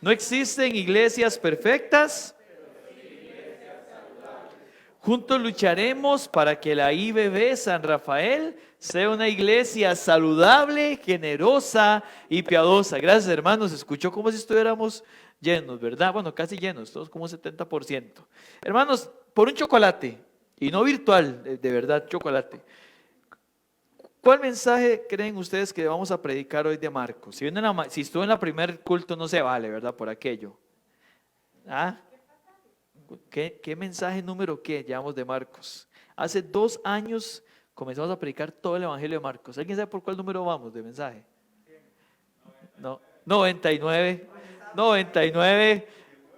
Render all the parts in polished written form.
No existen iglesias perfectas. Juntos lucharemos para que la IBB San Rafael sea una iglesia saludable, generosa y piadosa. Gracias, hermanos. Escuchó como si estuviéramos llenos, ¿verdad? Bueno, casi llenos, todos como un 70%. Hermanos, por un chocolate, y no virtual, de verdad, chocolate. ¿Cuál mensaje creen ustedes que vamos a predicar hoy de Marcos? Si estuvo en la primer culto no se vale, ¿verdad? Por aquello. ¿Ah? ¿Qué mensaje número qué llevamos de Marcos? Hace 2 años comenzamos a predicar todo el evangelio de Marcos. ¿Alguien sabe por cuál número vamos de mensaje? No, 99. 99.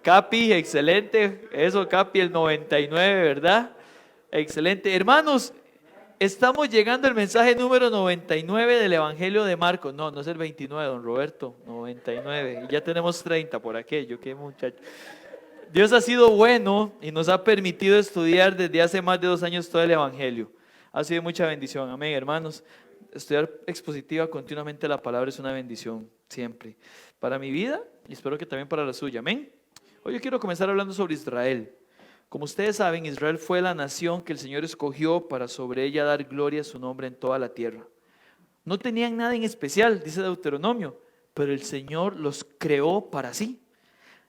Capi, excelente. Eso, Capi, el 99, ¿verdad? Excelente. Hermanos, estamos llegando al mensaje número 99 del evangelio de Marcos. No es el 29, don Roberto. 99. Y ya tenemos 30 por aquello. Qué muchacho. Dios ha sido bueno y nos ha permitido estudiar desde hace más de 2 años todo el evangelio. Ha sido mucha bendición, amén, hermanos. Estudiar expositiva continuamente la palabra es una bendición, siempre. Para mi vida y espero que también para la suya, amén. Hoy yo quiero comenzar hablando sobre Israel. Como ustedes saben, Israel fue la nación que el Señor escogió para sobre ella dar gloria a su nombre en toda la tierra. No tenían nada en especial, dice Deuteronomio, pero el Señor los creó para sí.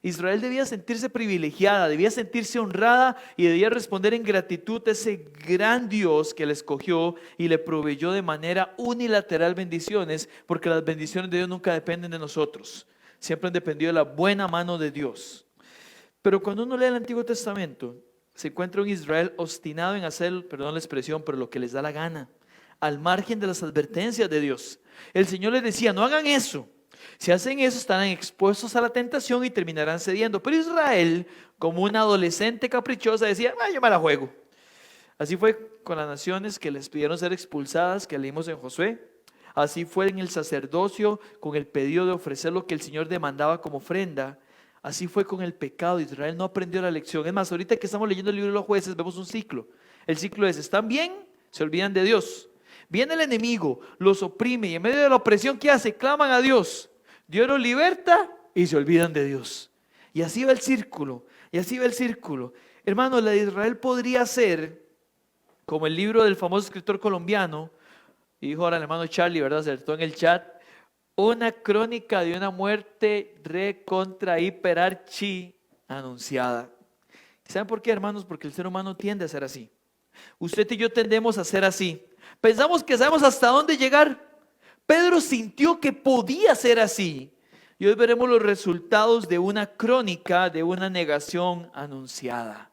Israel debía sentirse privilegiada, debía sentirse honrada y debía responder en gratitud a ese gran Dios que le escogió y le proveyó de manera unilateral bendiciones, porque las bendiciones de Dios nunca dependen de nosotros, siempre han dependido de la buena mano de Dios. Pero cuando uno lee el Antiguo Testamento, se encuentra un Israel obstinado en hacer, perdón la expresión, pero lo que les da la gana, al margen de las advertencias de Dios. El Señor les decía, no hagan eso. Si hacen eso estarán expuestos a la tentación y terminarán cediendo. Pero Israel, como una adolescente caprichosa, decía, yo me la juego. Así fue con las naciones que les pidieron ser expulsadas, que leímos en Josué. Así fue en el sacerdocio con el pedido de ofrecer lo que el Señor demandaba como ofrenda. Así fue con el pecado. Israel no aprendió la lección. Es más, ahorita que estamos leyendo el libro de los jueces vemos un ciclo. El ciclo es, están bien, se olvidan de Dios. Viene el enemigo, los oprime y en medio de la opresión, ¿qué hace? Claman a Dios. Dios los liberta y se olvidan de Dios. Y así va el círculo, y así va el círculo. Hermano, la de Israel podría ser como el libro del famoso escritor colombiano, y dijo ahora el hermano Charlie, ¿verdad? Acertó en el chat, una crónica de una muerte recontra hiper archi anunciada. ¿Saben por qué, hermanos? Porque el ser humano tiende a ser así. Usted y yo tendemos a ser así. Pensamos que sabemos hasta dónde llegar. Pedro sintió que podía ser así. Y hoy veremos los resultados de una crónica, de una negación anunciada.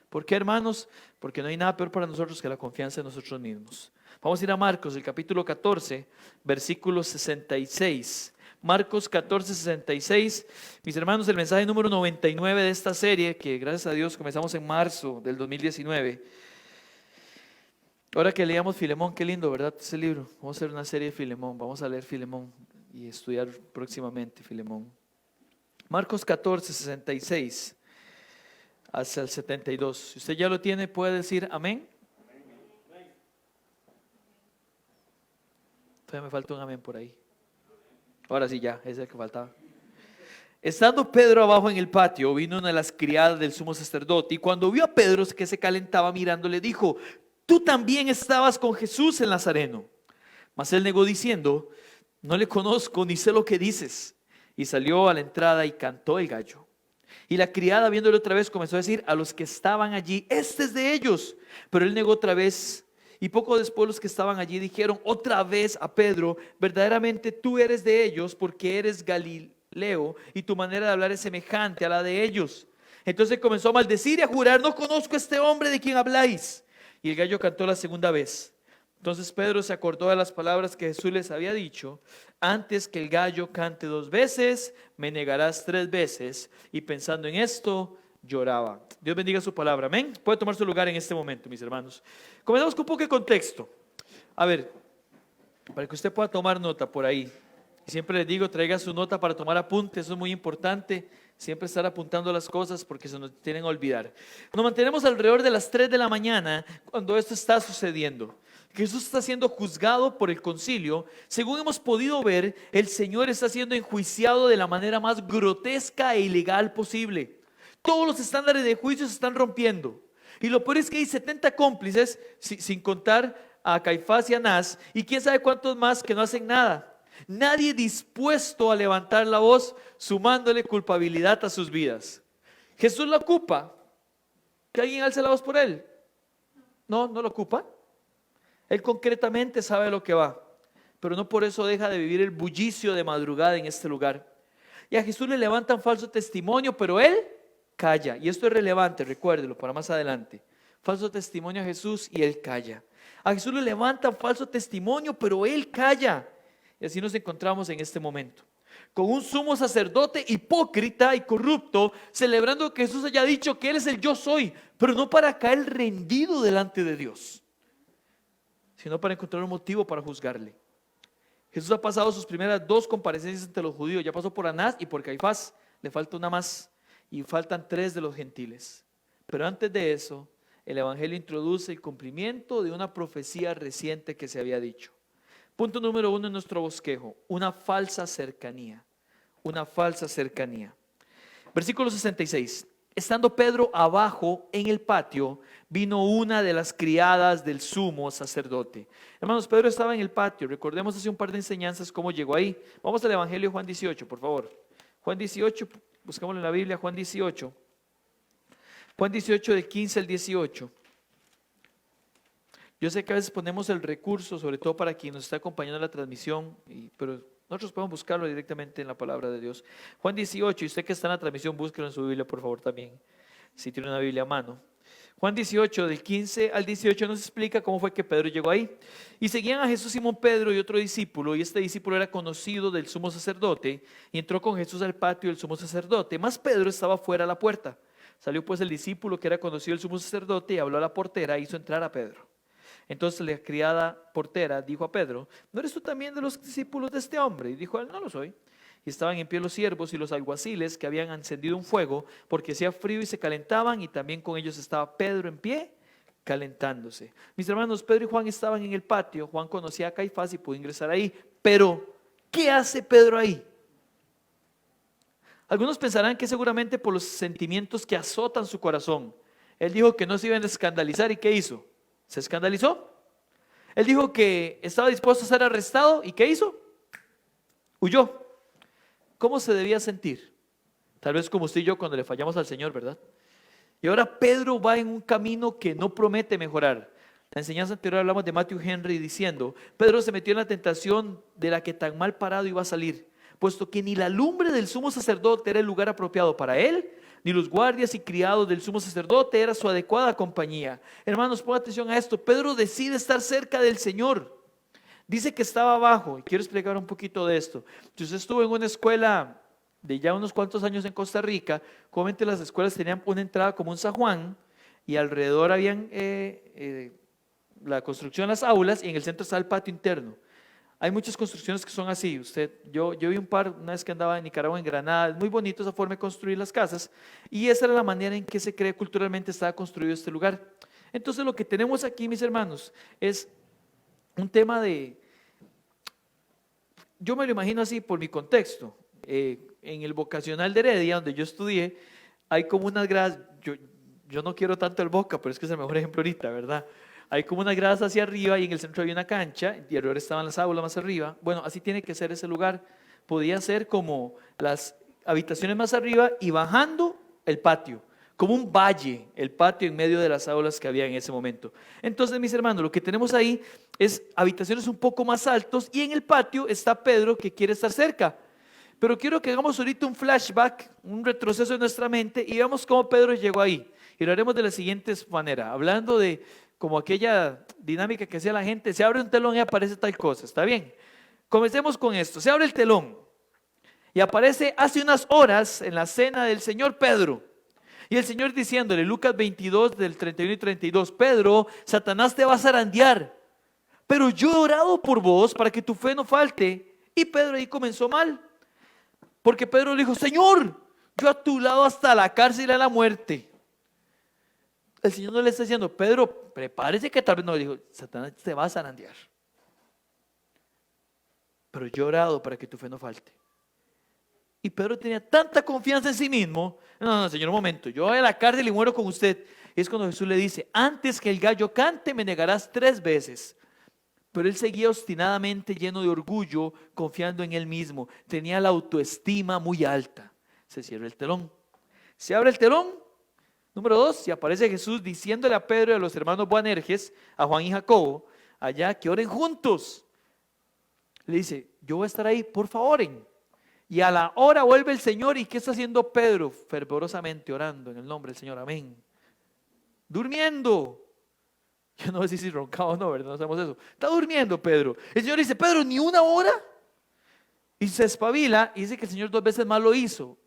¿Por qué, hermanos? Porque no hay nada peor para nosotros que la confianza en nosotros mismos. Vamos a ir a Marcos, el capítulo 14, versículo 66. Marcos 14, 66. Mis hermanos, el mensaje número 99 de esta serie, que gracias a Dios comenzamos en marzo del 2019. Ahora que leíamos Filemón, qué lindo, ¿verdad? Ese libro. Vamos a hacer una serie de Filemón. Vamos a leer Filemón y estudiar próximamente Filemón. Marcos 14, 66 hasta el 72. Si usted ya lo tiene, puede decir amén. Todavía me falta un amén por ahí. Ahora sí, ya, ese es el que faltaba. Estando Pedro abajo en el patio, vino una de las criadas del sumo sacerdote y cuando vio a Pedro que se calentaba mirándole, dijo: tú también estabas con Jesús el Nazareno. Mas él negó diciendo: no le conozco ni sé lo que dices. Y salió a la entrada y cantó el gallo. Y la criada, viéndole otra vez, comenzó a decir a los que estaban allí: este es de ellos. Pero él negó otra vez. Y poco después los que estaban allí dijeron otra vez a Pedro: verdaderamente tú eres de ellos, porque eres Galileo y tu manera de hablar es semejante a la de ellos. Entonces comenzó a maldecir y a jurar: no conozco a este hombre de quien habláis. Y el gallo cantó la segunda vez. Entonces Pedro se acordó de las palabras que Jesús les había dicho: antes que el gallo cante 2 veces, me negarás 3 veces. Y pensando en esto, lloraba. Dios bendiga su palabra, amén. Puede tomar su lugar en este momento, mis hermanos. Comenzamos con un poco de contexto. A ver, para que usted pueda tomar nota por ahí. Y siempre les digo, traiga su nota para tomar apuntes, eso es muy importante. Siempre estar apuntando las cosas porque se nos tienen a olvidar. Nos mantenemos alrededor de las 3 de la mañana cuando esto está sucediendo. Jesús está siendo juzgado por el concilio. Según hemos podido ver, el Señor está siendo enjuiciado de la manera más grotesca e ilegal posible. Todos los estándares de juicio se están rompiendo. Y lo peor es que hay 70 cómplices, sin contar a Caifás y Anás, y quién sabe cuántos más que no hacen nada. Nadie dispuesto a levantar la voz, sumándole culpabilidad a sus vidas. Jesús la ocupa. ¿Que alguien alce la voz por él? No, no lo ocupa. Él concretamente sabe lo que va, pero no por eso deja de vivir el bullicio de madrugada en este lugar. Y a Jesús le levantan falso testimonio, pero él calla. Y esto es relevante, recuérdelo para más adelante. Falso testimonio a Jesús y él calla. A Jesús le levantan falso testimonio, pero él calla. Y así nos encontramos en este momento, con un sumo sacerdote hipócrita y corrupto, celebrando que Jesús haya dicho que él es el yo soy, pero no para caer rendido delante de Dios, sino para encontrar un motivo para juzgarle. Jesús ha pasado sus primeras 2 comparecencias ante los judíos. Ya pasó por Anás y por Caifás. Le falta una más y faltan 3 de los gentiles. Pero antes de eso, el evangelio introduce el cumplimiento de una profecía reciente que se había dicho. Punto número 1 en nuestro bosquejo: una falsa cercanía. Una falsa cercanía. Versículo 66. Estando Pedro abajo en el patio, vino una de las criadas del sumo sacerdote. Hermanos, Pedro estaba en el patio. Recordemos hace un par de enseñanzas cómo llegó ahí. Vamos al Evangelio de Juan 18, por favor. Juan 18, buscámoslo en la Biblia, Juan 18. Juan 18 del 15 al 18. Yo sé que a veces ponemos el recurso, sobre todo para quien nos está acompañando en la transmisión, pero nosotros podemos buscarlo directamente en la palabra de Dios. Juan 18, y usted que está en la transmisión, búsquelo en su Biblia, por favor, también, si tiene una Biblia a mano. Juan 18, del 15 al 18, nos explica cómo fue que Pedro llegó ahí. Y seguían a Jesús Simón Pedro y otro discípulo, y este discípulo era conocido del sumo sacerdote, y entró con Jesús al patio del sumo sacerdote. Mas Pedro estaba fuera a la puerta. Salió pues el discípulo que era conocido del sumo sacerdote y habló a la portera e hizo entrar a Pedro. Entonces la criada portera dijo a Pedro: ¿no eres tú también de los discípulos de este hombre? Y dijo él: no lo soy. Y estaban en pie los siervos y los alguaciles que habían encendido un fuego, porque hacía frío y se calentaban, y también con ellos estaba Pedro en pie, calentándose. Mis hermanos, Pedro y Juan estaban en el patio. Juan conocía a Caifás y pudo ingresar ahí. Pero, ¿qué hace Pedro ahí? Algunos pensarán que seguramente por los sentimientos que azotan su corazón. Él dijo que no se iban a escandalizar, ¿y qué hizo? ¿Se escandalizó? Él dijo que estaba dispuesto a ser arrestado, ¿y qué hizo? Huyó. ¿Cómo se debía sentir? Tal vez como usted y yo cuando le fallamos al Señor, ¿verdad? Y ahora Pedro va en un camino que no promete mejorar. La enseñanza anterior hablamos de Matthew Henry diciendo: Pedro se metió en la tentación de la que tan mal parado iba a salir, puesto que ni la lumbre del sumo sacerdote era el lugar apropiado para él, ni los guardias y criados del sumo sacerdote era su adecuada compañía. Hermanos, pongan atención a esto. Pedro decide estar cerca del Señor. Dice que estaba abajo, y quiero explicar un poquito de esto. Si usted estuvo en una escuela de ya unos cuantos años en Costa Rica, comúnmente las escuelas tenían una entrada como un zaguán, y alrededor habían la construcción de las aulas, y en el centro está el patio interno. Hay muchas construcciones que son así. Yo vi un par una vez que andaba en Nicaragua, en Granada. Es muy bonito esa forma de construir las casas, y esa era la manera en que se cree culturalmente estaba construido este lugar. Entonces lo que tenemos aquí, mis hermanos, es un tema yo me lo imagino así por mi contexto. En el vocacional de Heredia, donde yo estudié, hay como unas gradas. Yo no quiero tanto el Boca, pero es que es el mejor ejemplo ahorita, ¿verdad? Hay como unas gradas hacia arriba, y en el centro había una cancha, y alrededor estaban las aulas más arriba. Bueno, así tiene que ser ese lugar. Podía ser como las habitaciones más arriba y bajando el patio, como un valle, el patio en medio de las aulas que había en ese momento. Entonces, mis hermanos, lo que tenemos ahí es habitaciones un poco más altos, y en el patio está Pedro, que quiere estar cerca. Pero quiero que hagamos ahorita un flashback, un retroceso en nuestra mente, y veamos cómo Pedro llegó ahí. Y lo haremos de la siguiente manera, hablando de como aquella dinámica que hacía la gente: se abre un telón y aparece tal cosa. ¿Está bien? Comencemos con esto. Se abre el telón y aparece hace unas horas en la cena del Señor Pedro. Y el Señor diciéndole, Lucas 22 del 31 y 32: Pedro, Satanás te va a zarandear, pero yo he orado por vos para que tu fe no falte. Y Pedro ahí comenzó mal, porque Pedro le dijo: Señor, yo a tu lado hasta la cárcel y a la muerte. El Señor no le está diciendo, Pedro, prepárese que tal vez no. Le dijo, Satanás te va a zarandear. Pero yo he orado para que tu fe no falte. Y Pedro tenía tanta confianza en sí mismo. No, Señor, un momento, yo voy a la cárcel y muero con usted. Y es cuando Jesús le dice, antes que el gallo cante, me negarás 3 veces. Pero él seguía obstinadamente lleno de orgullo, confiando en él mismo. Tenía la autoestima muy alta. Se cierra el telón. Se abre el telón. Número 2, y aparece Jesús diciéndole a Pedro y a los hermanos Boanerges, a Juan y Jacobo, allá que oren juntos. Le dice, yo voy a estar ahí, por favor oren. Y a la hora vuelve el Señor. ¿Y qué está haciendo Pedro? Fervorosamente orando en el nombre del Señor. Amén. Durmiendo. Yo no sé si roncaba o no, ¿verdad? No sabemos eso. Está durmiendo Pedro. El Señor dice, Pedro, ¿ni una hora? Y se espabila y dice que el Señor 2 veces más lo hizo.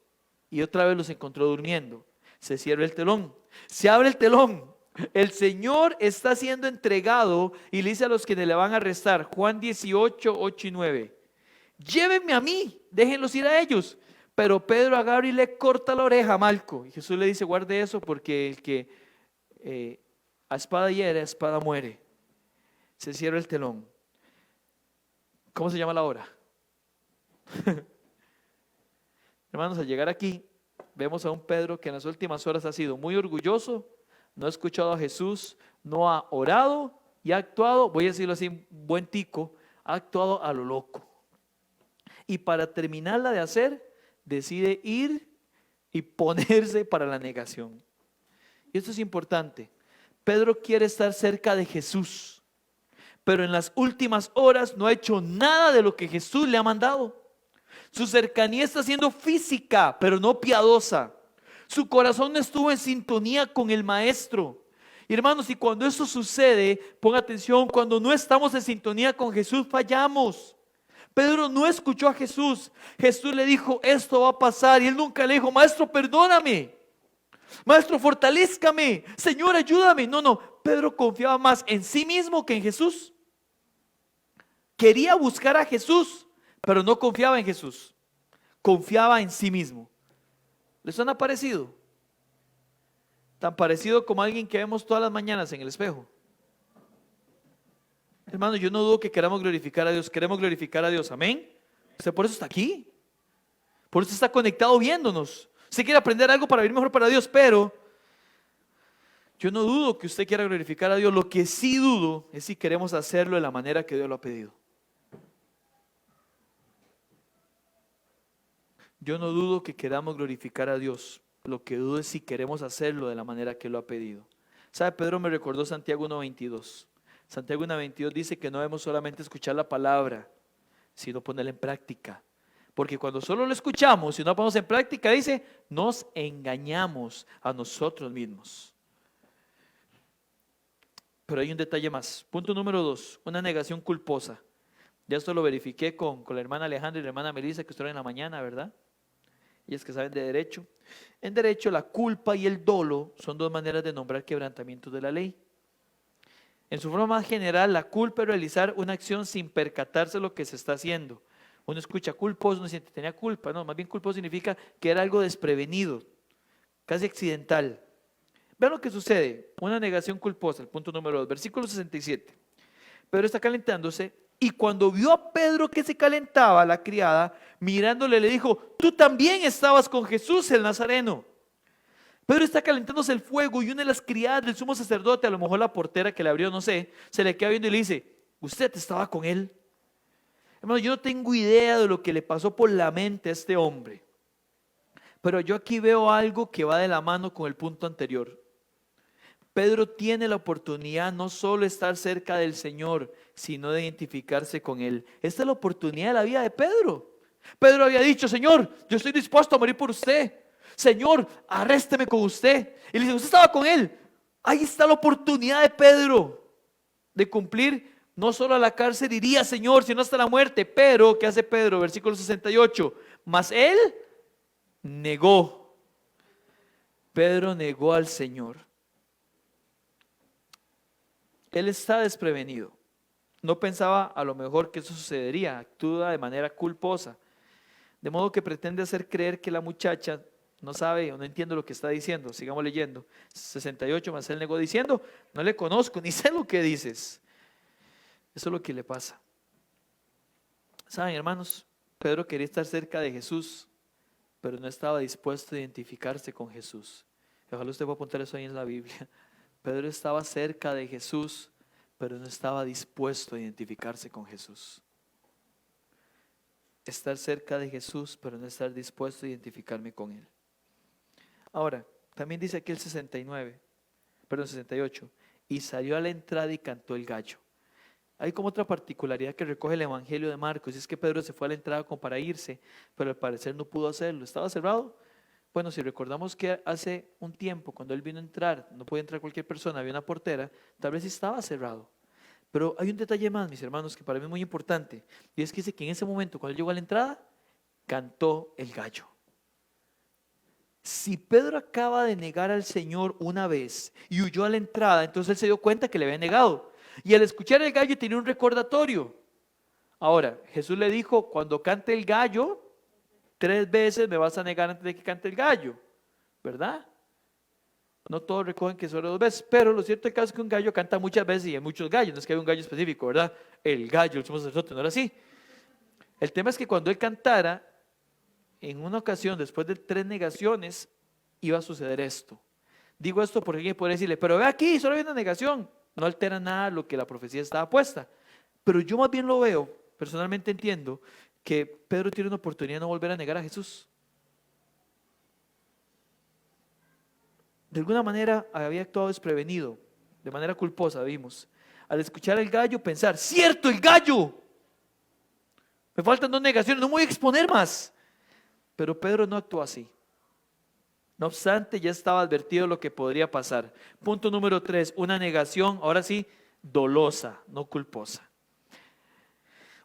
Y otra vez los encontró durmiendo. Se cierra el telón. Se abre el telón. El Señor está siendo entregado y le dice a los que le van a arrestar. Juan 18, 8 y 9. Llévenme a mí, déjenlos ir a ellos. Pero Pedro agarra y le corta la oreja a Malco. Y Jesús le dice, guarde eso porque el que a espada hiere, a espada muere. Se cierra el telón. ¿Cómo se llama la hora? Hermanos, al llegar aquí, vemos a un Pedro que en las últimas horas ha sido muy orgulloso, no ha escuchado a Jesús, no ha orado y ha actuado, voy a decirlo así, buen tico, ha actuado a lo loco. Y para terminarla de hacer, decide ir y ponerse para la negación. Y esto es importante. Pedro quiere estar cerca de Jesús, pero en las últimas horas no ha hecho nada de lo que Jesús le ha mandado. Su cercanía está siendo física, pero no piadosa. Su corazón no estuvo en sintonía con el Maestro. Y hermanos, y cuando eso sucede, ponga atención, cuando no estamos en sintonía con Jesús, fallamos. Pedro no escuchó a Jesús. Jesús le dijo, esto va a pasar. Y él nunca le dijo, Maestro, perdóname. Maestro, fortalézcame. Señor, ayúdame. No, Pedro confiaba más en sí mismo que en Jesús. Quería buscar a Jesús, pero no confiaba en Jesús. Confiaba en sí mismo. ¿Les suena parecido? Tan parecido como alguien que vemos todas las mañanas en el espejo. Hermano, yo no dudo que queramos glorificar a Dios. Queremos glorificar a Dios, amén. Usted por eso está aquí. Por eso está conectado viéndonos. Usted quiere aprender algo para vivir mejor para Dios, pero yo no dudo que usted quiera glorificar a Dios. Lo que sí dudo es si queremos hacerlo de la manera que Dios lo ha pedido. Yo no dudo que queramos glorificar a Dios. Lo que dudo es si queremos hacerlo de la manera que lo ha pedido. ¿Sabe? Pedro me recordó Santiago 1:22. Santiago 1:22 dice que no debemos solamente escuchar la palabra, sino ponerla en práctica. Porque cuando solo lo escuchamos y no la ponemos en práctica, dice, nos engañamos a nosotros mismos. Pero hay un detalle más. Punto número 2, una negación culposa. Ya esto lo verifiqué con la hermana Alejandra y la hermana Melissa que estuvieron en la mañana, ¿verdad? Ellas que saben de derecho. En derecho, la culpa y el dolo son 2 maneras de nombrar quebrantamientos de la ley. En su forma más general, la culpa es realizar una acción sin percatarse de lo que se está haciendo. Uno escucha culposo, uno siente tenía culpa. No, más bien culposo significa que era algo desprevenido, casi accidental. Vean lo que sucede, una negación culposa, el punto número 2, versículo 67. Pedro está calentándose y cuando vio a Pedro que se calentaba, la criada, mirándole le dijo, tú también estabas con Jesús el Nazareno. Pedro está calentándose el fuego y una de las criadas del sumo sacerdote, a lo mejor la portera que le abrió, no sé, se le queda viendo y le dice, ¿usted estaba con él? Hermano, yo no tengo idea de lo que le pasó por la mente a este hombre, pero yo aquí veo algo que va de la mano con el punto anterior. Pedro tiene la oportunidad no solo de estar cerca del Señor, sino de identificarse con Él. Esta es la oportunidad de la vida de Pedro. Pedro había dicho, Señor, yo estoy dispuesto a morir por usted. Señor, arrésteme con usted. Y le dice, usted estaba con Él. Ahí está la oportunidad de Pedro de cumplir no solo a la cárcel iría, Señor, sino hasta la muerte. Pero, ¿qué hace Pedro? Versículo 68. Mas él negó. Pedro negó al Señor. Él está desprevenido. No pensaba a lo mejor que eso sucedería. Actúa de manera culposa. De modo que pretende hacer creer que la muchacha no sabe o no entiendo lo que está diciendo. Sigamos leyendo. 68, mas él negó diciendo, no le conozco, ni sé lo que dices. Eso es lo que le pasa. Saben, hermanos, Pedro quería estar cerca de Jesús, pero no estaba dispuesto a identificarse con Jesús. Ojalá usted pueda apuntar eso ahí en la Biblia. Pedro estaba cerca de Jesús, pero no estaba dispuesto a identificarse con Jesús. Estar cerca de Jesús, pero no estar dispuesto a identificarme con Él. Ahora, también dice aquí el 68, y salió a la entrada y cantó el gallo. Hay como otra particularidad que recoge el Evangelio de Marcos, y es que Pedro se fue a la entrada como para irse, pero al parecer no pudo hacerlo, estaba cerrado. Bueno, si recordamos que hace un tiempo, cuando él vino a entrar, no podía entrar cualquier persona, había una portera, tal vez estaba cerrado. Pero hay un detalle más, mis hermanos, que para mí es muy importante, y es que dice que en ese momento, cuando él llegó a la entrada, cantó el gallo. Si Pedro acaba de negar al Señor una vez y huyó a la entrada, entonces él se dio cuenta que le había negado. Y al escuchar el gallo tenía un recordatorio. Ahora, Jesús le dijo, cuando cante el gallo, 3 veces me vas a negar antes de que cante el gallo, ¿verdad? No todos recogen que solo 2 veces, pero lo cierto es que un gallo canta muchas veces y hay muchos gallos, no es que haya un gallo específico, ¿verdad? El gallo, el sumo sacerdote, no era así. El tema es que cuando él cantara, en una ocasión, después de 3 negaciones, iba a suceder esto. Digo esto porque alguien puede decirle, pero ve aquí, solo hay una negación. No altera nada lo que la profecía estaba puesta. Pero yo más bien lo veo, personalmente entiendo, que Pedro tiene una oportunidad de no volver a negar a Jesús. De alguna manera había actuado desprevenido, de manera culposa, vimos. Al escuchar el gallo, pensar, ¡cierto, el gallo! Me faltan 2 negaciones, no me voy a exponer más. Pero Pedro no actuó así. No obstante, ya estaba advertido lo que podría pasar. Punto número 3, una negación, ahora sí, dolosa, no culposa.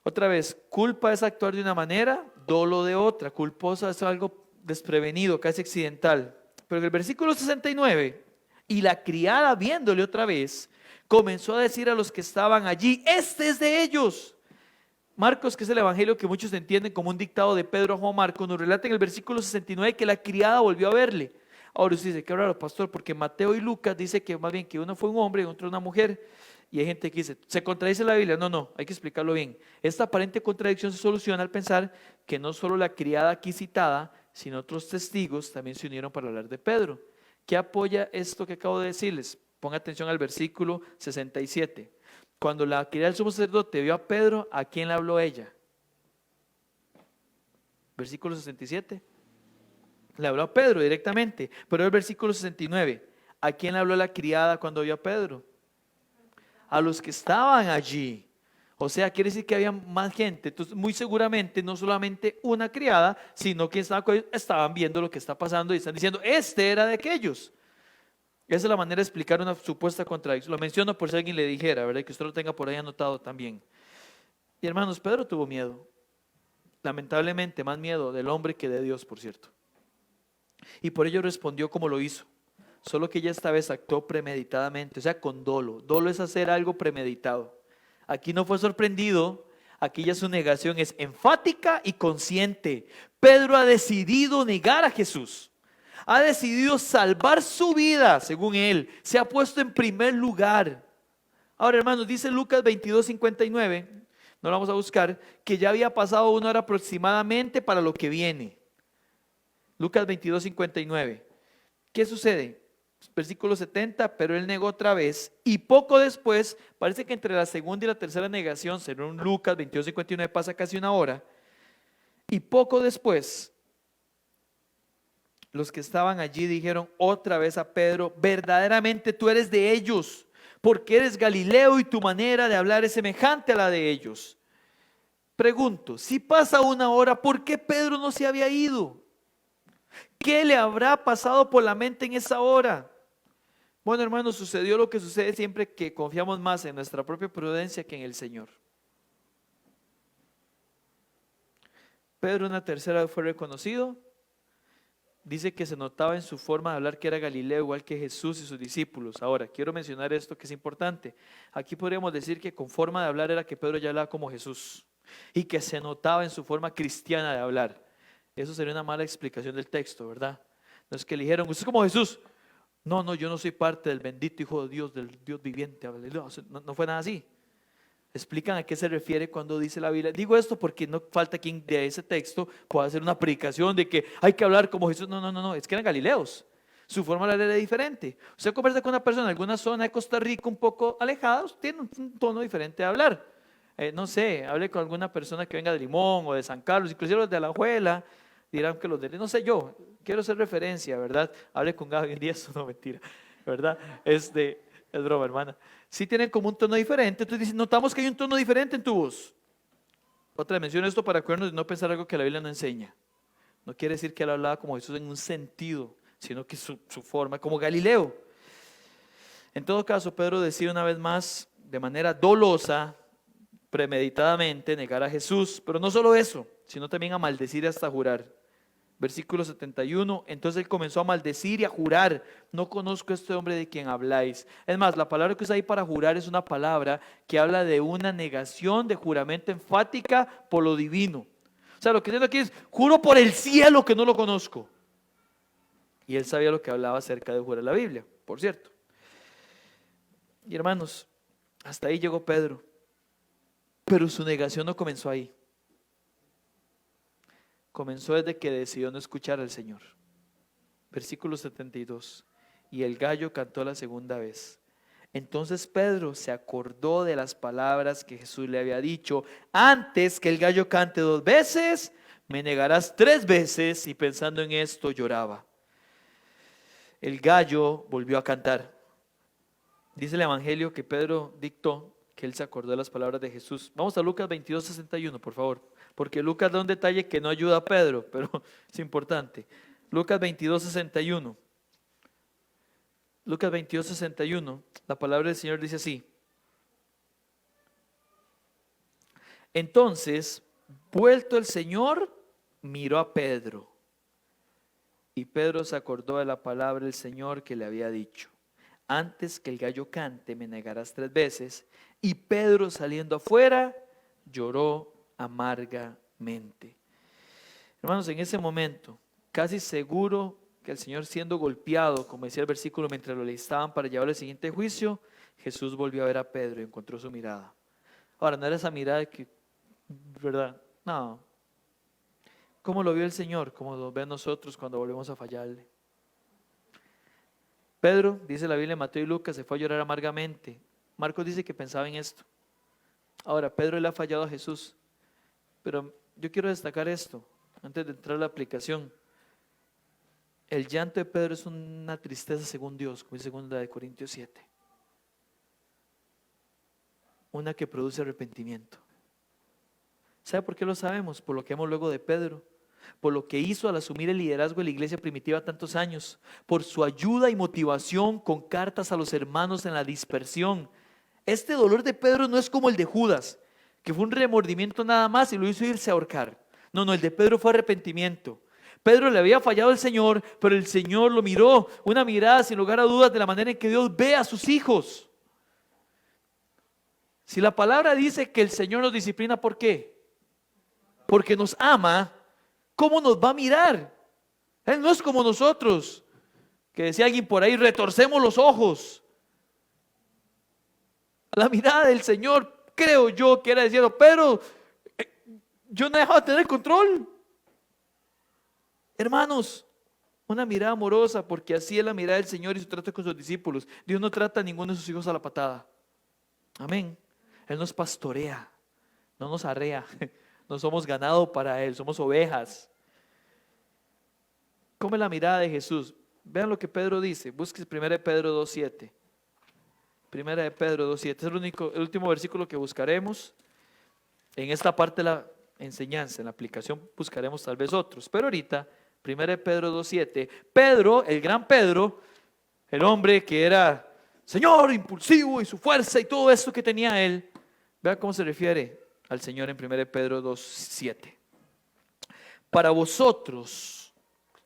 Otra vez, culpa es actuar de una manera, dolo de otra. Culposa es algo desprevenido, casi accidental. Pero en el versículo 69, y la criada viéndole otra vez, comenzó a decir a los que estaban allí, este es de ellos. Marcos, que es el evangelio que muchos entienden como un dictado de Pedro a Juan Marcos, nos relata en el versículo 69 que la criada volvió a verle. Ahora usted dice, qué raro, pastor, porque Mateo y Lucas dice que más bien que uno fue un hombre y otro una mujer. Y hay gente que dice, ¿se contradice la Biblia? No, hay que explicarlo bien. Esta aparente contradicción se soluciona al pensar que no solo la criada aquí citada, sino otros testigos también se unieron para hablar de Pedro. ¿Qué apoya esto que acabo de decirles? Ponga atención al versículo 67. Cuando la criada del sumo sacerdote vio a Pedro, ¿a quién le habló ella? Versículo 67. Le habló a Pedro directamente, pero el versículo 69. ¿A quién le habló la criada cuando vio a Pedro? A los que estaban allí. O sea, quiere decir que había más gente. Entonces, muy seguramente, no solamente una criada, sino que estaban viendo lo que está pasando y están diciendo, este era de aquellos. Esa es la manera de explicar una supuesta contradicción. Lo menciono por si alguien le dijera, ¿verdad? Que usted lo tenga por ahí anotado también. Y hermanos, Pedro tuvo miedo. Lamentablemente, más miedo del hombre que de Dios, por cierto. Y por ello respondió como lo hizo. Solo que ella esta vez actuó premeditadamente, o sea, con dolo. Dolo es hacer algo premeditado. Aquí no fue sorprendido, aquí ya su negación es enfática y consciente. Pedro ha decidido negar a Jesús. Ha decidido salvar su vida, según él. Se ha puesto en primer lugar. Ahora, hermanos, dice Lucas 22:59, no lo vamos a buscar, que ya había pasado 1 hora aproximadamente para lo que viene. Lucas 22:59. ¿Qué sucede? Versículo 70, pero él negó otra vez. Y poco después, parece que entre la segunda y la tercera negación, según Lucas 22:59, pasa casi 1 hora. Y poco después, los que estaban allí dijeron otra vez a Pedro, verdaderamente tú eres de ellos, porque eres Galileo y tu manera de hablar es semejante a la de ellos. Pregunto, si pasa 1 hora, ¿por qué Pedro no se había ido? ¿Qué le habrá pasado por la mente en esa hora? Bueno, hermanos, sucedió lo que sucede siempre que confiamos más en nuestra propia prudencia que en el Señor. Pedro una tercera vez fue reconocido. Dice que se notaba en su forma de hablar que era Galileo, igual que Jesús y sus discípulos. Ahora, quiero mencionar esto que es importante. Aquí podríamos decir que con forma de hablar era que Pedro ya hablaba como Jesús y que se notaba en su forma cristiana de hablar. Eso sería una mala explicación del texto, ¿verdad? Los que eligieron, usted es como Jesús. No, no, yo no soy parte del bendito Hijo de Dios, del Dios viviente. No, no fue nada así. Explican a qué se refiere cuando dice la Biblia. Digo esto porque no falta quien de ese texto pueda hacer una predicación de que hay que hablar como Jesús. No, no, no, no, es que eran galileos. Su forma de hablar era diferente. Usted conversa con una persona en alguna zona de Costa Rica un poco alejada, tiene un tono diferente de hablar. No sé, hable con alguna persona que venga de Limón o de San Carlos, inclusive los de Alajuela, dirán que los de, no sé, yo quiero hacer referencia, ¿verdad? Hable con Gaby un día, eso no mentira, ¿verdad? Es broma, hermana. Sí tienen como un tono diferente, entonces notamos que hay un tono diferente en tu voz. Otra menciono esto para acuerdarnos de no pensar algo que la Biblia no enseña. No quiere decir que él hablaba como Jesús en un sentido, sino que su forma, como Galileo. En todo caso, Pedro decide una vez más, de manera dolosa, premeditadamente, negar a Jesús, pero no solo eso, sino también a maldecir y hasta jurar. Versículo 71, entonces él comenzó a maldecir y a jurar, no conozco a este hombre de quien habláis. Es más, la palabra que usa ahí para jurar es una palabra que habla de una negación de juramento enfática por lo divino. O sea, lo que entiendo aquí es, juro por el cielo que no lo conozco. Y él sabía lo que hablaba acerca de jurar la Biblia, por cierto. Y hermanos, hasta ahí llegó Pedro. Pero su negación no comenzó ahí. Comenzó desde que decidió no escuchar al Señor. Versículo 72. Y el gallo cantó la segunda vez. Entonces Pedro se acordó de las palabras que Jesús le había dicho: antes que el gallo cante 2 veces, me negarás 3 veces. Y pensando en esto lloraba. El gallo volvió a cantar. Dice el evangelio que Pedro dictó que él se acordó de las palabras de Jesús. Vamos a Lucas 22:61, por favor, porque Lucas da un detalle que no ayuda a Pedro, pero es importante. Lucas 22:61. Lucas 22:61, la palabra del Señor dice así: entonces, vuelto el Señor, miró a Pedro, y Pedro se acordó de la palabra del Señor que le había dicho: antes que el gallo cante, me negarás 3 veces. Y Pedro, saliendo afuera, lloró amargamente. Hermanos, en ese momento, casi seguro que el Señor, siendo golpeado, como decía el versículo, mientras lo listaban para llevar al siguiente juicio, Jesús volvió a ver a Pedro y encontró su mirada. Ahora, no era esa mirada que, ¿verdad? No. ¿Cómo lo vio el Señor? Como lo ve a nosotros cuando volvemos a fallarle. Pedro, dice la Biblia en Mateo y Lucas, se fue a llorar amargamente. Marcos dice que pensaba en esto. Ahora, Pedro le ha fallado a Jesús, pero yo quiero destacar esto antes de entrar a la aplicación. El llanto de Pedro es una tristeza según Dios, como dice 2 de Corintios 7. Una que produce arrepentimiento. ¿Sabe por qué lo sabemos? Por lo que vemos luego de Pedro. Por lo que hizo al asumir el liderazgo de la iglesia primitiva tantos años, por su ayuda y motivación con cartas a los hermanos en la dispersión. Este dolor de Pedro no es como el de Judas, que fue un remordimiento nada más y lo hizo irse a ahorcar. No, no, el de Pedro fue arrepentimiento. Pedro le había fallado al Señor, pero el Señor lo miró, una mirada sin lugar a dudas de la manera en que Dios ve a sus hijos. Si la palabra dice que el Señor nos disciplina, ¿por qué? Porque nos ama. ¿Cómo nos va a mirar? Él no es como nosotros, que decía alguien por ahí, retorcemos los ojos. La mirada del Señor, creo yo que era diciendo, pero yo no he dejado de tener control. Hermanos, una mirada amorosa, porque así es la mirada del Señor y su trato con sus discípulos. Dios no trata a ninguno de sus hijos a la patada. Amén. Él nos pastorea, no nos arrea. No somos ganado para Él, somos ovejas. ¿Cómo es la mirada de Jesús? Vean lo que Pedro dice. Busque 1 Pedro 2:7. 1 Pedro 2:7. Es el último versículo que buscaremos. En esta parte de la enseñanza, en la aplicación, buscaremos tal vez otros. Pero ahorita, 1 Pedro 2:7. Pedro, el gran Pedro, el hombre que era Señor, impulsivo y su fuerza y todo eso que tenía él. Vean cómo se refiere al Señor en 1 Pedro 2:7. Para vosotros,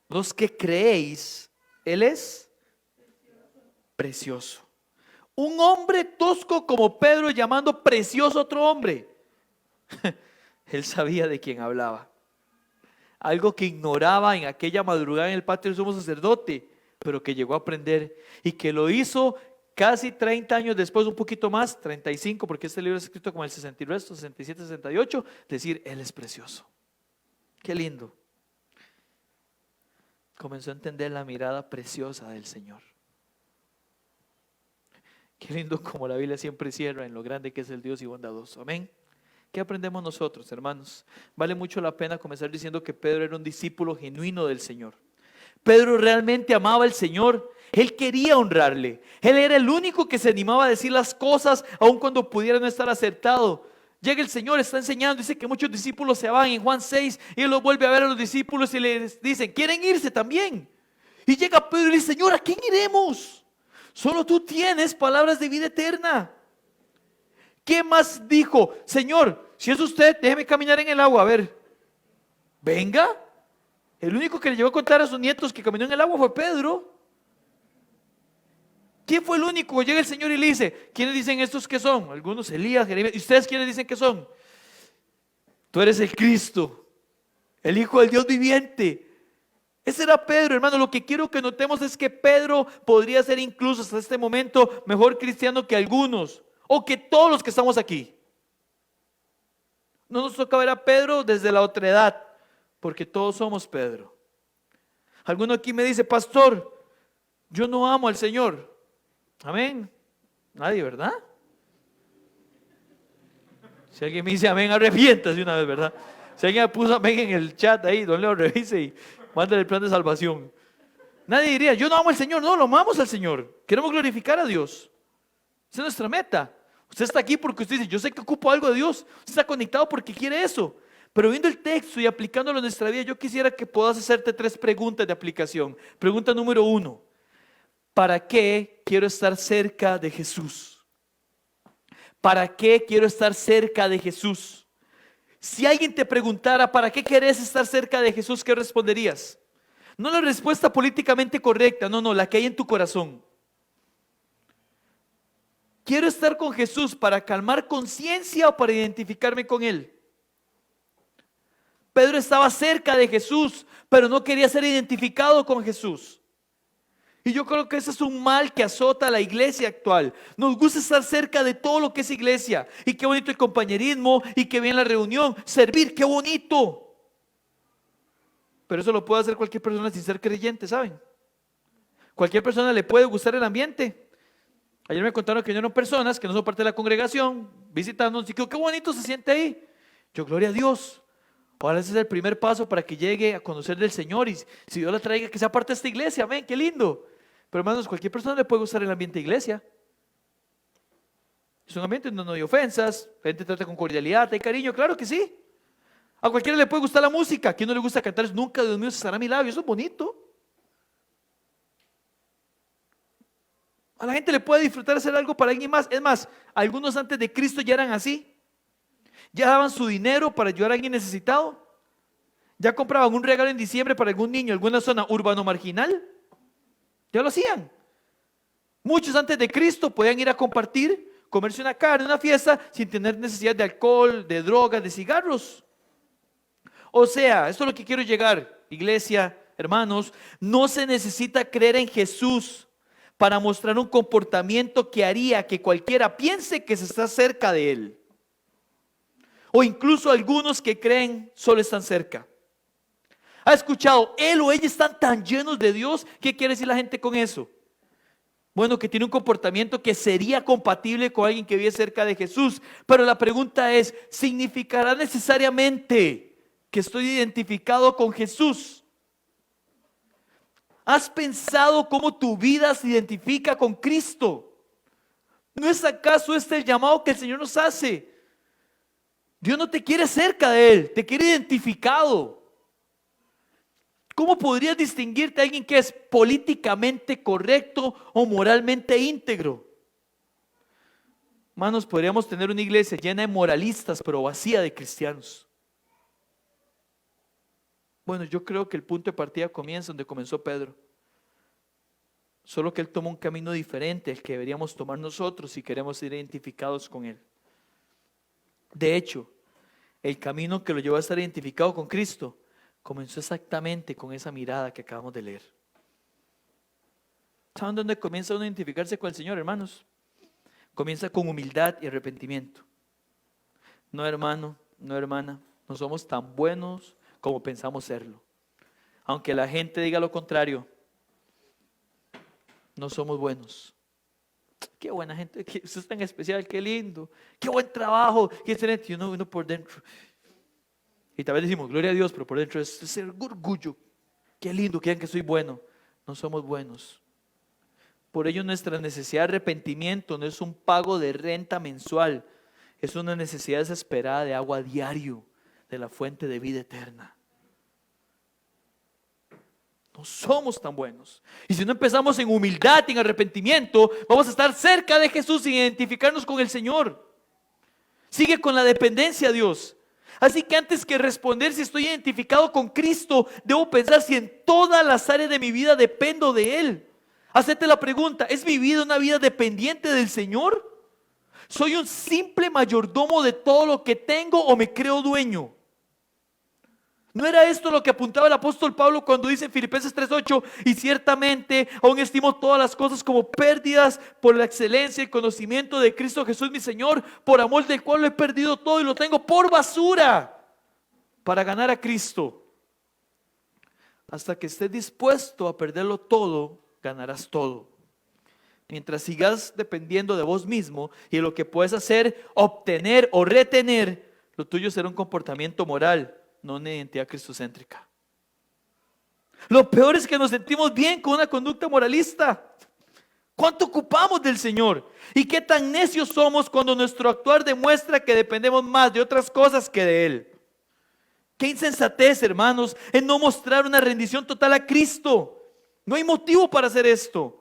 los que creéis, Él es precioso. Un hombre tosco como Pedro llamando precioso a otro hombre. Él sabía de quién hablaba. algo que ignoraba en aquella madrugada en el patio del sumo sacerdote, pero que llegó a aprender y que lo hizo casi 30 años después, un poquito más, 35, porque este libro es escrito como el 60 y resto, 67, 68, decir, Él es precioso. Qué lindo. Comenzó a entender la mirada preciosa del Señor. Qué lindo como la Biblia siempre cierra en lo grande que es el Dios y bondadoso. Amén. ¿Qué aprendemos nosotros, hermanos? Vale mucho la pena comenzar diciendo que Pedro era un discípulo genuino del Señor. Pedro realmente amaba al Señor. Él quería honrarle. Él era el único que se animaba a decir las cosas aun cuando pudiera no estar acertado. Llega el Señor, está enseñando, dice que muchos discípulos se van en Juan 6 y Él los vuelve a ver a los discípulos y les dicen, ¿quieren irse también? Y llega Pedro y le dice, Señor, ¿a quién iremos? Solo tú tienes palabras de vida eterna. ¿Qué más dijo? Señor, si es usted, déjeme caminar en el agua. A ver, venga. El único que le llegó a contar a sus nietos que caminó en el agua fue Pedro. ¿Quién fue el único? Llega el Señor y le dice, ¿quiénes dicen estos que son? Algunos Elías, Jeremías. ¿Y ustedes quiénes dicen que son? Tú eres el Cristo, el Hijo del Dios viviente. Ese era Pedro, hermano. Lo que quiero que notemos es que Pedro podría ser incluso hasta este momento mejor cristiano que algunos o que todos los que estamos aquí. No nos toca ver a Pedro desde la otredad, porque todos somos Pedro. Alguno aquí me dice, pastor, yo no amo al Señor. Amén. Nadie, ¿verdad? Si alguien me dice amén, arrepiéntase una vez, ¿verdad? Si alguien puso amén en el chat ahí, don Leo, revise y mándale el plan de salvación. Nadie diría, yo no amo al Señor. No, lo amamos al Señor. Queremos glorificar a Dios. Esa es nuestra meta. Usted está aquí porque usted dice, yo sé que ocupo algo de Dios. Usted está conectado porque quiere eso. Pero viendo el texto y aplicándolo en nuestra vida, yo quisiera que puedas hacerte 3 preguntas de aplicación. Pregunta número 1. ¿Para qué quiero estar cerca de Jesús? ¿Para qué quiero estar cerca de Jesús? Si alguien te preguntara, ¿para qué querés estar cerca de Jesús? ¿Qué responderías? No la respuesta políticamente correcta, no, la que hay en tu corazón. ¿Quiero estar con Jesús para calmar conciencia o para identificarme con Él? Pedro estaba cerca de Jesús, pero no quería ser identificado con Jesús. Y yo creo que ese es un mal que azota a la iglesia actual. Nos gusta estar cerca de todo lo que es iglesia. Y qué bonito el compañerismo, y qué bien la reunión. Servir, qué bonito. Pero eso lo puede hacer cualquier persona sin ser creyente, ¿saben? Cualquier persona le puede gustar el ambiente. Ayer me contaron que vinieron personas que no son parte de la congregación, visitándonos, y qué bonito se siente ahí. Yo, gloria a Dios. Ojalá ese es el primer paso para que llegue a conocer del Señor. Y si Dios la traiga, que sea parte de esta iglesia. Amén, qué lindo. Pero hermanos, cualquier persona le puede gustar el ambiente de iglesia. Es un ambiente donde no hay ofensas, la gente trata con cordialidad, hay cariño, claro que sí. A cualquiera le puede gustar la música. ¿A quién no le gusta cantar? Nunca, Dios mío, cesará mi labio. Eso es bonito. A la gente le puede disfrutar hacer algo para alguien más. Es más, algunos antes de Cristo ya eran así. Ya daban su dinero para ayudar a alguien necesitado. Ya compraban un regalo en diciembre para algún niño, alguna zona urbano marginal. Ya lo hacían. Muchos antes de Cristo podían ir a compartir, comerse una carne, una fiesta, sin tener necesidad de alcohol, de drogas, de cigarros. O sea, esto es lo que quiero llegar, iglesia, hermanos. No se necesita creer en Jesús para mostrar un comportamiento que haría que cualquiera piense que se está cerca de Él. O incluso algunos que creen solo están cerca. ¿Ha escuchado? Él o ella están tan llenos de Dios. ¿Qué quiere decir la gente con eso? Bueno, que tiene un comportamiento que sería compatible con alguien que vive cerca de Jesús. Pero la pregunta es, ¿significará necesariamente que estoy identificado con Jesús? ¿Has pensado cómo tu vida se identifica con Cristo? ¿No es acaso este el llamado que el Señor nos hace? Dios no te quiere cerca de Él, te quiere identificado. ¿Cómo podrías distinguirte a alguien que es políticamente correcto o moralmente íntegro? Hermanos, podríamos tener una iglesia llena de moralistas, pero vacía de cristianos. Bueno, yo creo que el punto de partida comienza donde comenzó Pedro. Solo que él tomó un camino diferente al que deberíamos tomar nosotros si queremos ser identificados con Él. De hecho, el camino que lo llevó a estar identificado con Cristo comenzó exactamente con esa mirada que acabamos de leer. ¿Saben dónde comienza uno a identificarse con el Señor, hermanos? Comienza con humildad y arrepentimiento. No, hermano, no, hermana, no somos tan buenos como pensamos serlo. Aunque la gente diga lo contrario, no somos buenos. Qué buena gente, usted es tan especial, qué lindo, qué buen trabajo, qué excelente. Y uno por dentro, y tal vez decimos, gloria a Dios, pero por dentro es el orgullo. Qué lindo, que digan que soy bueno. No somos buenos. Por ello nuestra necesidad de arrepentimiento no es un pago de renta mensual, es una necesidad desesperada de agua diario, de la fuente de vida eterna. No somos tan buenos. Y si no empezamos en humildad y en arrepentimiento, vamos a estar cerca de Jesús sin identificarnos con el Señor. Sigue con la dependencia a Dios. Así que antes que responder si estoy identificado con Cristo, debo pensar si en todas las áreas de mi vida dependo de Él. Hacete la pregunta, ¿es mi vida una vida dependiente del Señor? ¿Soy un simple mayordomo de todo lo que tengo o me creo dueño? ¿No era esto lo que apuntaba el apóstol Pablo cuando dice en Filipenses 3:8? Y ciertamente aún estimo todas las cosas como pérdidas por la excelencia y conocimiento de Cristo Jesús mi Señor, por amor del cual lo he perdido todo y lo tengo por basura para ganar a Cristo. Hasta que estés dispuesto a perderlo todo, ganarás todo. Mientras sigas dependiendo de vos mismo y de lo que puedes hacer, obtener o retener, lo tuyo será un comportamiento moral, no una identidad cristocéntrica. Lo peor es que nos sentimos bien con una conducta moralista. ¿Cuánto ocupamos del Señor? ¿Y qué tan necios somos cuando nuestro actuar demuestra que dependemos más de otras cosas que de Él? Qué insensatez, hermanos, en no mostrar una rendición total a Cristo. No hay motivo para hacer esto.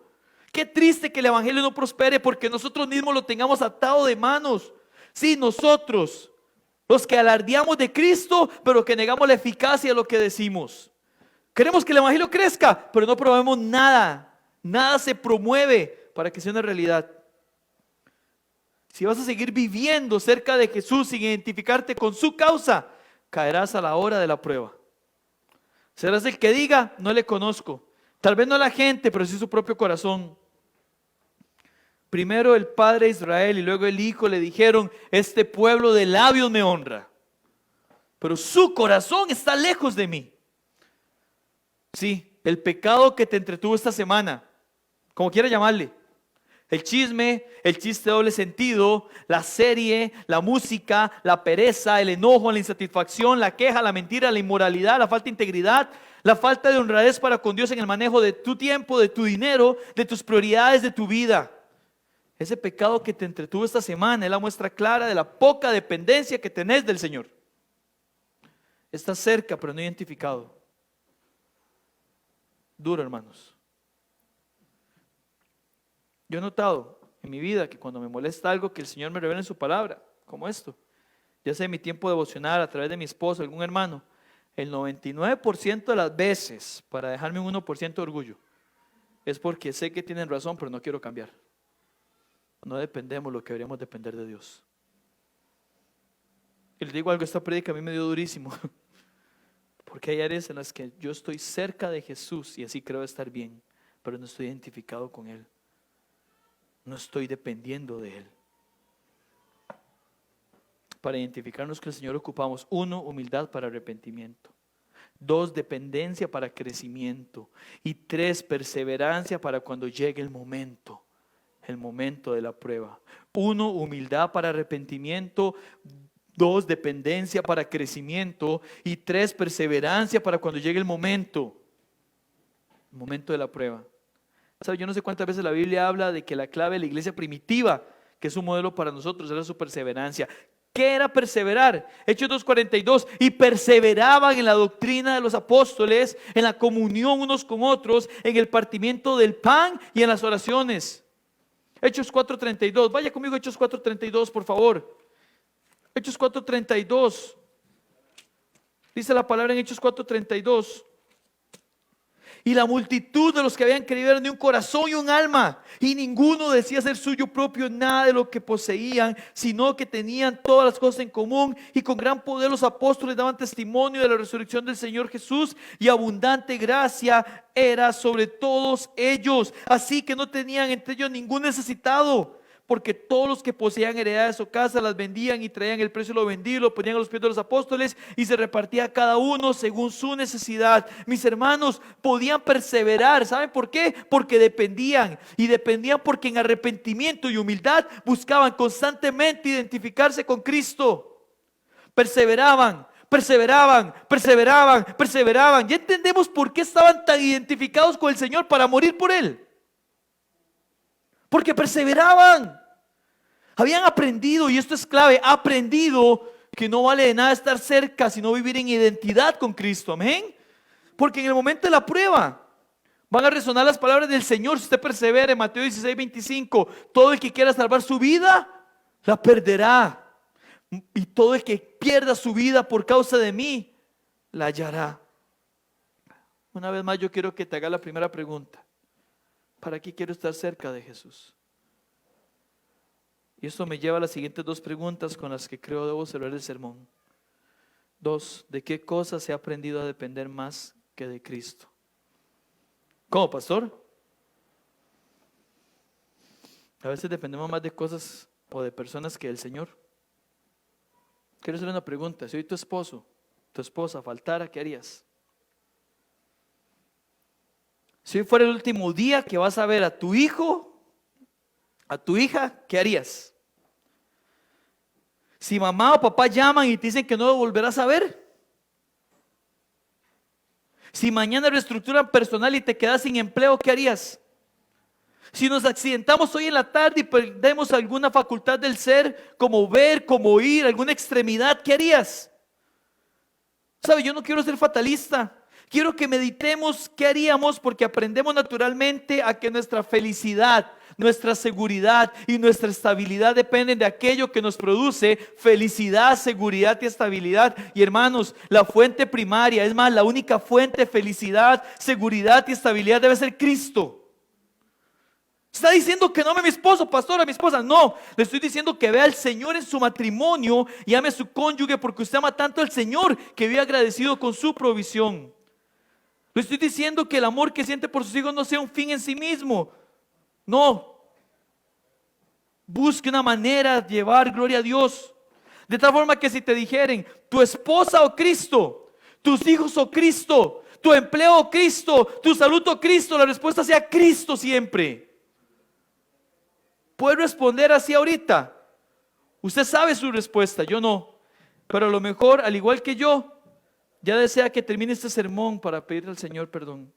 Qué triste que el evangelio no prospere porque nosotros mismos lo tengamos atado de manos. Sí, nosotros, los que alardeamos de Cristo, pero que negamos la eficacia de lo que decimos. Queremos que el evangelio crezca, pero no promovemos nada. Nada se promueve para que sea una realidad. Si vas a seguir viviendo cerca de Jesús sin identificarte con su causa, caerás a la hora de la prueba. Serás el que diga, no le conozco. Tal vez no la gente, pero sí su propio corazón. Primero el padre de Israel y luego el hijo le dijeron, este pueblo de labios me honra, pero su corazón está lejos de mí. Sí, el pecado que te entretuvo esta semana, como quiera llamarle, el chisme, el chiste de doble sentido, la serie, la música, la pereza, el enojo, la insatisfacción, la queja, la mentira, la inmoralidad, la falta de integridad, la falta de honradez para con Dios en el manejo de tu tiempo, de tu dinero, de tus prioridades, de tu vida. Ese pecado que te entretuvo esta semana es la muestra clara de la poca dependencia que tenés del Señor. Estás cerca, pero no identificado. Duro, hermanos. Yo he notado en mi vida que cuando me molesta algo que el Señor me revela en su palabra, como esto, ya sea en mi tiempo devocional, a través de mi esposo, algún hermano, el 99% de las veces, para dejarme un 1% de orgullo, es porque sé que tienen razón, pero no quiero cambiar. No dependemos lo que deberíamos depender de Dios. Y les digo algo, esta prédica a mí me dio durísimo, porque hay áreas en las que yo estoy cerca de Jesús y así creo estar bien, pero no estoy identificado con Él. No estoy dependiendo de Él. Para identificarnos con el Señor ocupamos 1, humildad para arrepentimiento. 2, dependencia para crecimiento. Y 3, perseverancia para cuando llegue el momento de la prueba. 1, humildad para arrepentimiento. 2, dependencia para crecimiento. Y 3, perseverancia para cuando llegue el momento de la prueba. ¿Sabe? Yo no sé cuántas veces la Biblia habla de que la clave de la iglesia primitiva, que es un modelo para nosotros, era su perseverancia. ¿Qué era perseverar? Hechos 2:42, y perseveraban en la doctrina de los apóstoles, en la comunión unos con otros, en el partimiento del pan y en las oraciones. Hechos 4:32, vaya conmigo Hechos 4:32 por favor. Hechos 4:32, dice la palabra en Hechos 4:32. Y la multitud de los que habían creído eran de un corazón y un alma, y ninguno decía ser suyo propio nada de lo que poseían, sino que tenían todas las cosas en común. Y con gran poder los apóstoles daban testimonio de la resurrección del Señor Jesús, y abundante gracia era sobre todos ellos. Así que no tenían entre ellos ningún necesitado, porque todos los que poseían heredades o casas las vendían y traían el precio de lo vendido, lo ponían a los pies de los apóstoles y se repartía cada uno según su necesidad. Mis hermanos podían perseverar. ¿Saben por qué? Porque dependían, y dependían porque en arrepentimiento y humildad buscaban constantemente identificarse con Cristo. Perseveraban, perseveraban, perseveraban, perseveraban. Ya entendemos por qué estaban tan identificados con el Señor para morir por Él. Porque perseveraban. Habían aprendido, y esto es clave, aprendido que no vale de nada estar cerca, sino vivir en identidad con Cristo. Amén. Porque en el momento de la prueba van a resonar las palabras del Señor. Si usted persevera, en Mateo 16:25, todo el que quiera salvar su vida, la perderá. Y todo el que pierda su vida por causa de mí, la hallará. Una vez más yo quiero que te haga la primera pregunta. ¿Para qué quiero estar cerca de Jesús? Y esto me lleva a las siguientes dos preguntas con las que creo debo cerrar el sermón. 2. ¿De qué cosas he aprendido a depender más que de Cristo? ¿Cómo, pastor? A veces dependemos más de cosas o de personas que del Señor. Quiero hacer una pregunta. Si hoy tu esposo, tu esposa faltara, ¿qué harías? Si hoy fuera el último día que vas a ver a tu hijo, a tu hija, ¿qué harías? Si mamá o papá llaman y te dicen que no lo volverás a ver. Si mañana reestructuran personal y te quedas sin empleo, ¿qué harías? Si nos accidentamos hoy en la tarde y perdemos alguna facultad del ser, como ver, como oír, alguna extremidad, ¿qué harías? ¿Sabe? Yo no quiero ser fatalista. Quiero que meditemos qué haríamos, porque aprendemos naturalmente a que nuestra felicidad, nuestra seguridad y nuestra estabilidad dependen de aquello que nos produce felicidad, seguridad y estabilidad. Y hermanos, la fuente primaria, es más, la única fuente de felicidad, seguridad y estabilidad debe ser Cristo. Está diciendo que no ame a mi esposo, pastor, a mi esposa. No, le estoy diciendo que vea al Señor en su matrimonio y ame a su cónyuge, porque usted ama tanto al Señor que vive agradecido con su provisión. Le estoy diciendo que el amor que siente por sus hijos no sea un fin en sí mismo. No. Busque una manera de llevar gloria a Dios. De tal forma que si te dijeren, tu esposa o Cristo, tus hijos o Cristo, tu empleo o Cristo, tu salud o Cristo, la respuesta sea Cristo siempre. ¿Puede responder así ahorita? Usted sabe su respuesta, yo no. Pero a lo mejor, al igual que yo, ya desea que termine este sermón para pedirle al Señor perdón.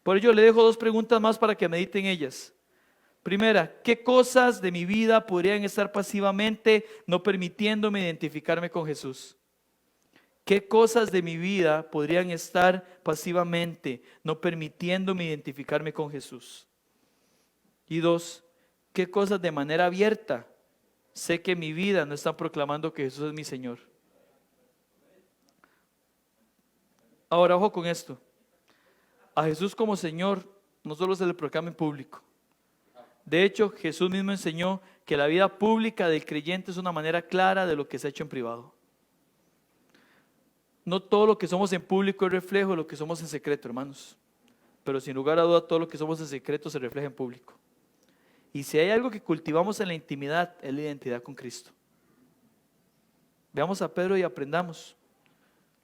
Por ello le dejo dos preguntas más para que mediten ellas. Primera, ¿qué cosas de mi vida podrían estar pasivamente no permitiéndome identificarme con Jesús? ¿Qué cosas de mi vida podrían estar pasivamente no permitiéndome identificarme con Jesús? Y 2, ¿qué cosas de manera abierta sé que mi vida no está proclamando que Jesús es mi Señor? Ahora, ojo con esto. A Jesús como Señor no solo se le proclama en público. De hecho, Jesús mismo enseñó que la vida pública del creyente es una manera clara de lo que se ha hecho en privado. No todo lo que somos en público es reflejo de lo que somos en secreto, hermanos. Pero sin lugar a duda, todo lo que somos en secreto se refleja en público. Y si hay algo que cultivamos en la intimidad, es la identidad con Cristo. Veamos a Pedro y aprendamos.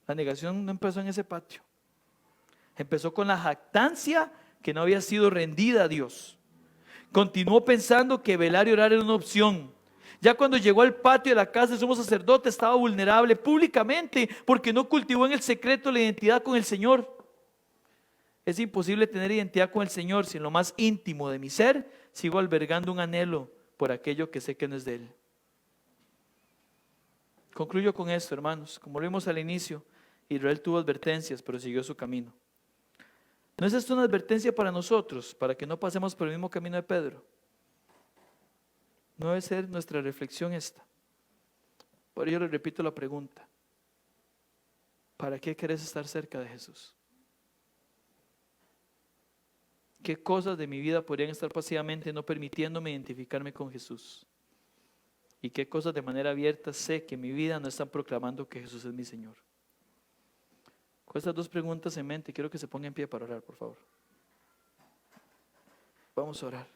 La negación no empezó en ese patio. Empezó con la jactancia que no había sido rendida a Dios. Continuó pensando que velar y orar era una opción. Ya cuando llegó al patio de la casa del sumo sacerdote estaba vulnerable públicamente porque no cultivó en el secreto la identidad con el Señor. Es imposible tener identidad con el Señor si en lo más íntimo de mi ser sigo albergando un anhelo por aquello que sé que no es de Él. Concluyo con esto, hermanos. Como lo vimos al inicio, Israel tuvo advertencias, pero siguió su camino. ¿No es esto una advertencia para nosotros, para que no pasemos por el mismo camino de Pedro? No debe ser nuestra reflexión esta. Por ello le repito la pregunta. ¿Para qué querés estar cerca de Jesús? ¿Qué cosas de mi vida podrían estar pasivamente no permitiéndome identificarme con Jesús? ¿Y qué cosas de manera abierta sé que en mi vida no están proclamando que Jesús es mi Señor? Con estas dos preguntas en mente, quiero que se ponga en pie para orar, por favor. Vamos a orar.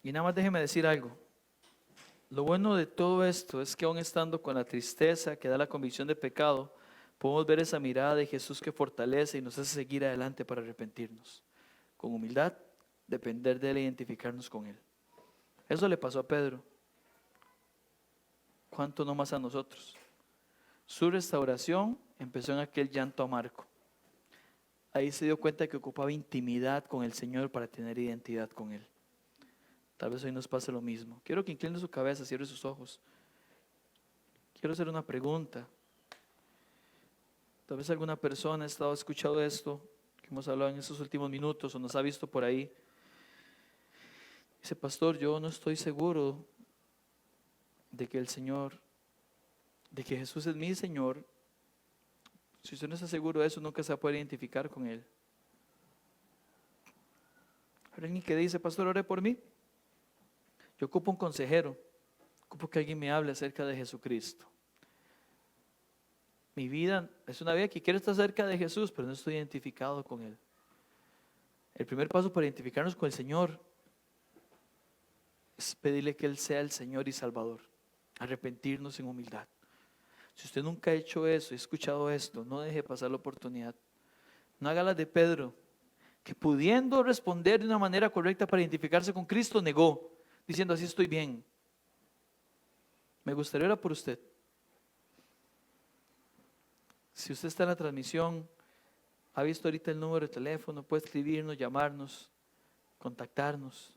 Y nada más déjeme decir algo. Lo bueno de todo esto es que aún estando con la tristeza que da la convicción de pecado, podemos ver esa mirada de Jesús que fortalece y nos hace seguir adelante para arrepentirnos. Con humildad, depender de Él e identificarnos con Él. Eso le pasó a Pedro. ¿Cuánto no más a nosotros? Su restauración empezó en aquel llanto amargo. Ahí se dio cuenta que ocupaba intimidad con el Señor para tener identidad con Él. Tal vez hoy nos pase lo mismo. Quiero que incline su cabeza, cierre sus ojos. Quiero hacer una pregunta. Tal vez alguna persona ha estado escuchando esto que hemos hablado en estos últimos minutos o nos ha visto por ahí. Dice, pastor, yo no estoy seguro de que Jesús es mi Señor. Si usted no está seguro de eso, nunca se va a poder identificar con Él. Hay alguien que dice, pastor, ore por mí. Yo ocupo un consejero, ocupo que alguien me hable acerca de Jesucristo. Mi vida es una vida que quiero estar cerca de Jesús, pero no estoy identificado con Él. El primer paso para identificarnos con el Señor es pedirle que Él sea el Señor y Salvador, arrepentirnos en humildad. Si usted nunca ha hecho eso y ha escuchado esto, no deje pasar la oportunidad. No haga la de Pedro, que pudiendo responder de una manera correcta para identificarse con Cristo, negó, diciendo, así estoy bien. Me gustaría orar por usted. Si usted está en la transmisión, ha visto ahorita el número de teléfono, puede escribirnos, llamarnos, contactarnos.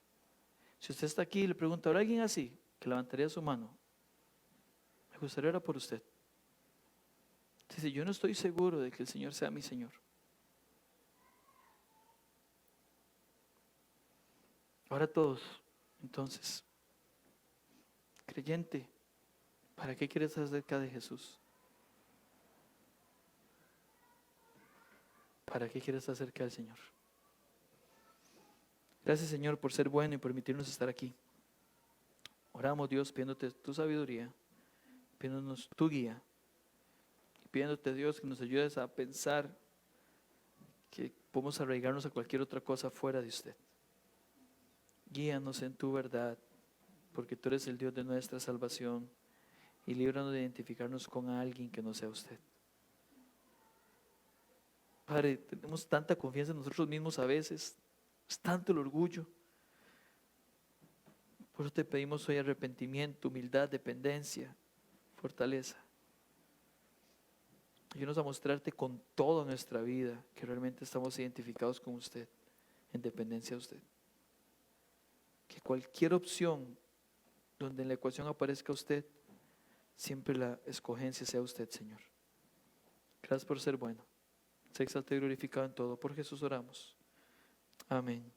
Si usted está aquí y le pregunta, ¿habrá alguien así? Que levantaría su mano. Me gustaría orar por usted. Dice, yo no estoy seguro de que el Señor sea mi Señor. Ahora todos, entonces, creyente, ¿para qué quieres estar cerca de Jesús? ¿Para qué quieres estar cerca del Señor? Gracias, Señor, por ser bueno y permitirnos estar aquí. Oramos, Dios, pidiéndote tu sabiduría, pidiéndonos tu guía, y pidiéndote, Dios, que nos ayudes a pensar que podemos arraigarnos a cualquier otra cosa fuera de usted. Guíanos en tu verdad, porque tú eres el Dios de nuestra salvación, y líbranos de identificarnos con alguien que no sea usted. Padre, tenemos tanta confianza en nosotros mismos a veces, es tanto el orgullo. Por eso te pedimos hoy arrepentimiento, humildad, dependencia, fortaleza. Ayúdanos a mostrarte con toda nuestra vida que realmente estamos identificados con usted, en dependencia de usted. Que cualquier opción donde en la ecuación aparezca usted, siempre la escogencia sea usted, Señor. Gracias por ser bueno. Sé exaltado y glorificado en todo. Por Jesús oramos. Amén.